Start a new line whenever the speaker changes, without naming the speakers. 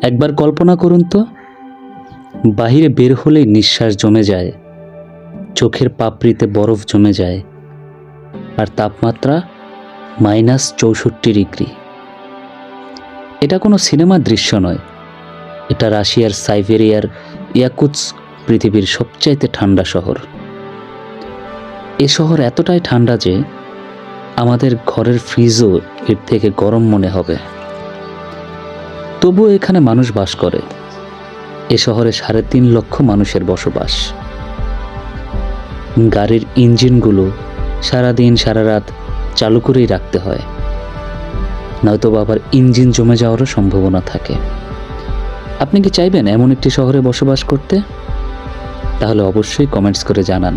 একবার কল্পনা করুন তো, বাহিরে বের হলেই নিঃশ্বাস জমে যায়, চোখের পাপড়িতে বরফ জমে যায়, আর তাপমাত্রা -64 ডিগ্রি। এটা কোনো সিনেমার দৃশ্য নয়, এটা রাশিয়ার সাইবেরিয়ার ইয়াকুৎস্ক, পৃথিবীর সবচাইতে ঠান্ডা শহর। এ শহর এতটাই ঠান্ডা যে আমাদের ঘরের ফ্রিজও এর থেকে গরম মনে হবে। তবুও এখানে মানুষ বাস করে। এ শহরে 3.5 লক্ষ মানুষের বসবাস। গাড়ির ইঞ্জিনগুলো সারাদিন সারা রাত চালু করেই রাখতে হয়, নয়তো আবার ইঞ্জিন জমে যাওয়ারও সম্ভাবনা থাকে। আপনি কি চাইবেন এমন একটি শহরে বসবাস করতে? তাহলে অবশ্যই কমেন্টস করে জানান।